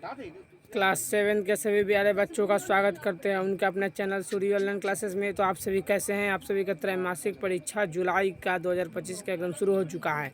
Class 7 के सभी प्यारे बच्चों का स्वागत करते हैं उनके अपने चैनल सूर्य ऑनलाइन क्लासेस में। तो आप सभी कैसे हैं? आप सभी का त्रैमासिक परीक्षा जुलाई का 2025 का एकदम शुरू हो चुका है।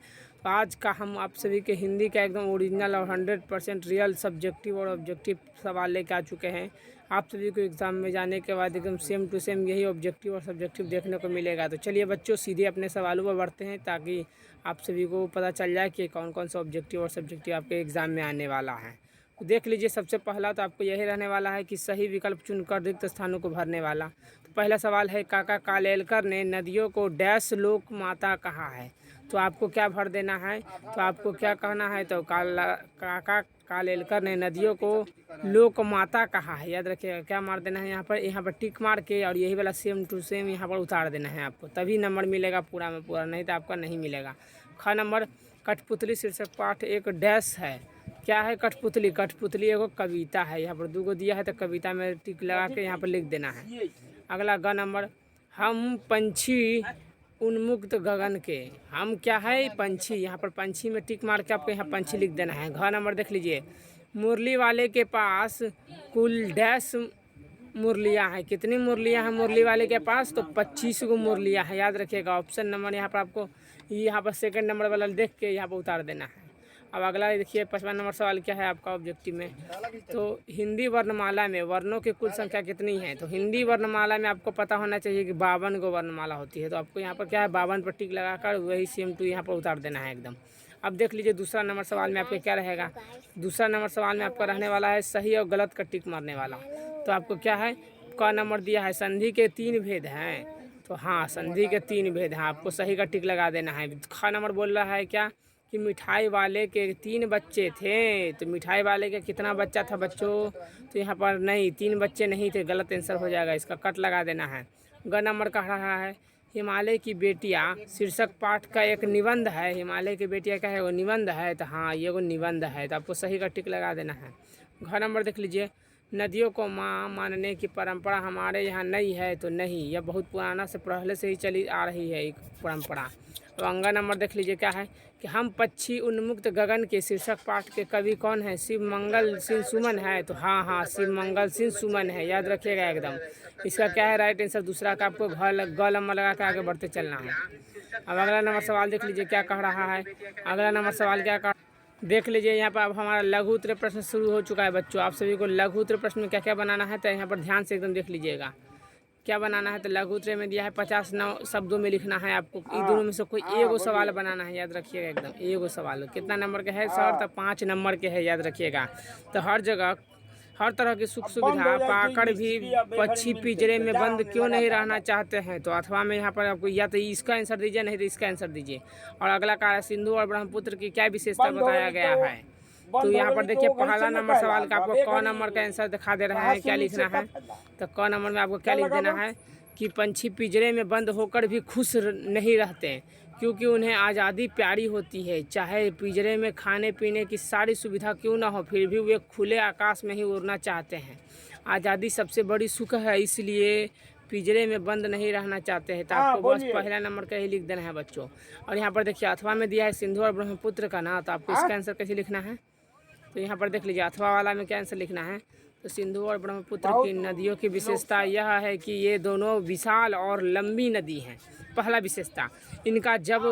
तो आज का हम आप सभी के हिंदी का एकदम ओरिजिनल और 100% रियल सब्जेक्टिव और ऑब्जेक्टिव सवाल लेके आ चुके हैं। आप सभी को एग्ज़ाम में जाने के बाद एकदम सेम टू सेम यही ऑब्जेक्टिव और सब्जेक्टिव देखने को मिलेगा। तो चलिए बच्चों, सीधे अपने सवालों पर बढ़ते हैं ताकि आप सभी को पता चल जाए कि कौन कौन सा ऑब्जेक्टिव और सब्जेक्टिव आपके एग्ज़ाम में आने वाला है। तो देख लीजिए, सबसे पहला तो आपको यही रहने वाला है कि सही विकल्प चुनकर रिक्त स्थानों को भरने वाला। तो पहला सवाल है, काका कालेलकर ने नदियों को डैश लोक माता कहा है। तो आपको क्या भर देना है? तो आपको क्या कहना है? तो काका कालेलकर ने नदियों को लोक माता कहा है। याद रखिएगा, क्या मार देना है यहाँ पर टिक मार के, और यही वाला सेम टू सेम यहाँ पर उतार देना है आपको, तभी नंबर मिलेगा पूरा में पूरा, नहीं तो आपका नहीं मिलेगा। ख नंबर, कठपुतली शीर्षक पाठ एक डैश है। क्या है कठपुतली? कठपुतली एगो कविता है। यहाँ पर 2 गो दिया है तो कविता में टिक लगा के यहाँ पर लिख देना है। अगला ग नंबर, हम पंछी उन्मुक्त गगन के। हम क्या है? पंछी। यहाँ पर पंछी में टिक मार के आपको यहाँ पंछी लिख देना है। घ नंबर देख लीजिए, मुरली वाले के पास कुल डैश मुरलियाँ हैं। कितनी मुरलियाँ हैं मुरली वाले के पास? तो 25 गो मुरलियाँ हैं। याद रखिएगा, ऑप्शन नंबर यहाँ पर आपको यहाँ पर सेकंड नंबर वाला देख के यहाँ पर उतार देना है। अब अगला देखिए, 55 नंबर सवाल क्या है आपका ऑब्जेक्टिव में। तो हिंदी वर्णमाला में वर्णों की कुल संख्या कितनी है? तो हिंदी वर्णमाला में आपको पता होना चाहिए कि 52 गो वर्णमाला होती है। तो आपको यहाँ पर क्या है, 52 पर टिक लगाकर वही सेम टू यहाँ पर उतार देना है एकदम। अब देख लीजिए, दूसरा नंबर सवाल में आपके क्या रहेगा। दूसरा नंबर सवाल में आपका रहने वाला है सही और गलत का टिक मारने वाला। तो आपको क्या है, क नंबर दिया है संधि के 3 भेद हैं। तो हाँ, संधि के 3 भेद हैं, आपको सही का टिक लगा देना है। ख नंबर बोल रहा है क्या कि मिठाई वाले के 3 बच्चे थे। तो मिठाई वाले का कितना बच्चा था बच्चों? तो यहाँ पर नहीं, 3 बच्चे नहीं थे, गलत आंसर हो जाएगा, इसका कट लगा देना है। ग नंबर कह रहा है हिमालय की बेटियाँ शीर्षक पाठ का एक निबंध है। हिमालय की बेटियाँ क्या है? वो निबंध है। तो हाँ, ये वो निबंध है, तो आपको सही का टिक लगा देना है। घ नंबर देख लीजिए, नदियों को माँ मानने की परंपरा हमारे यहाँ नहीं है। तो नहीं, यह बहुत पुराना से पहले से ही चली आ रही है एक परंपरा। तो अंगा नंबर देख लीजिए क्या है कि हम पक्षी उन्मुक्त गगन के शीर्षक पाठ के कवि कौन है? शिव मंगल सिंह सुमन है। तो हाँ, शिव मंगल सिंह सुमन है, याद रखिएगा एकदम। इसका क्या है राइट आंसर दूसरा का, आपको ग लम्बा लगा के आगे बढ़ते चलना है। अब अगला नंबर सवाल देख लीजिए क्या कह रहा है। अगला नंबर सवाल क्या कह देख लीजिए, यहाँ पर अब हमारा लघु उत्तरीय प्रश्न शुरू हो चुका है बच्चों। आप सभी को लघु उत्तरीय प्रश्न में क्या क्या बनाना है, तो यहाँ पर ध्यान से एकदम देख लीजिएगा क्या बनाना है। तो लघु उत्तरीय में दिया है 59 शब्दों में लिखना है आपको। इन दोनों में से कोई एगो सवाल बनाना है, याद रखिएगा एकदम, एगो सवाल। कितना नंबर के है सर? तो 5 नंबर के है, याद रखिएगा। तो हर जगह हर तरह की सुख सुविधा पाकर भी पक्षी पिंजरे में बंद क्यों नहीं रहना चाहते हैं? तो अथवा में यहाँ पर आपको या तो इसका आंसर दीजिए, नहीं तो इसका आंसर दीजिए। और अगला कार्य, सिंधु और ब्रह्मपुत्र की क्या विशेषता बताया गया है? तो यहाँ पर देखिए, पहला नंबर सवाल का आपको क नंबर का आंसर दिखा दे रहा है, क्या लिखना है। तो क नंबर में आपको क्या लिख देना है कि पंछी पिंजरे में बंद होकर भी खुश नहीं रहते, क्योंकि उन्हें आज़ादी प्यारी होती है। चाहे पिंजरे में खाने पीने की सारी सुविधा क्यों ना हो, फिर भी वे खुले आकाश में ही उड़ना चाहते हैं। आज़ादी सबसे बड़ी सुख है, इसलिए पिंजरे में बंद नहीं रहना चाहते हैं। तो आपको बस पहला नंबर का ही लिख देना है बच्चों। और यहाँ पर देखिए, अथवा में दिया है सिंधु और ब्रह्मपुत्र का ना, तो आपको इसका आंसर कैसे लिखना है। तो यहाँ पर देख लीजिए, अथवा वाला में क्या आंसर लिखना है। तो सिंधु और ब्रह्मपुत्र की नदियों की विशेषता यह है कि ये दोनों विशाल और लंबी नदी हैं। पहला विशेषता, इनका जब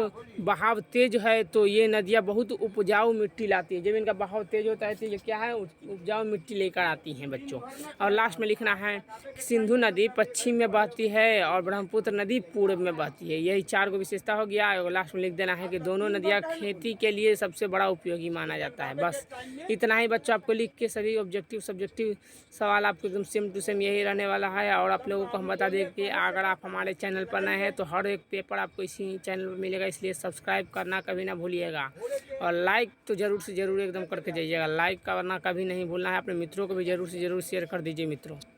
बहाव तेज है तो ये नदियाँ बहुत उपजाऊ मिट्टी लाती हैं। जब इनका बहाव तेज होता है तो ये क्या है, उपजाऊ मिट्टी लेकर आती हैं बच्चों। और लास्ट में लिखना है, सिंधु नदी पश्चिम में बहती है और ब्रह्मपुत्र नदी पूर्व में बहती है। यही 4 को विशेषता हो गया। और लास्ट में लिख देना है कि दोनों नदियाँ खेती के लिए सबसे बड़ा उपयोगी माना जाता है। बस इतना ही बच्चों, आपको लिख के सभी ऑब्जेक्टिव सब्जेक्टिव सवाल आपको एकदम सेम टू सेम यही रहने वाला है। और आप लोगों को हम बता दें कि अगर आप हमारे चैनल पर नए हैं तो हर एक पेपर आपको इसी चैनल पर मिलेगा, इसलिए सब्सक्राइब करना कभी ना भूलिएगा। और लाइक तो ज़रूर से ज़रूर एकदम करके जाइएगा, लाइक करना कभी नहीं भूलना है। अपने मित्रों को भी ज़रूर से ज़रूर शेयर कर दीजिए मित्रों।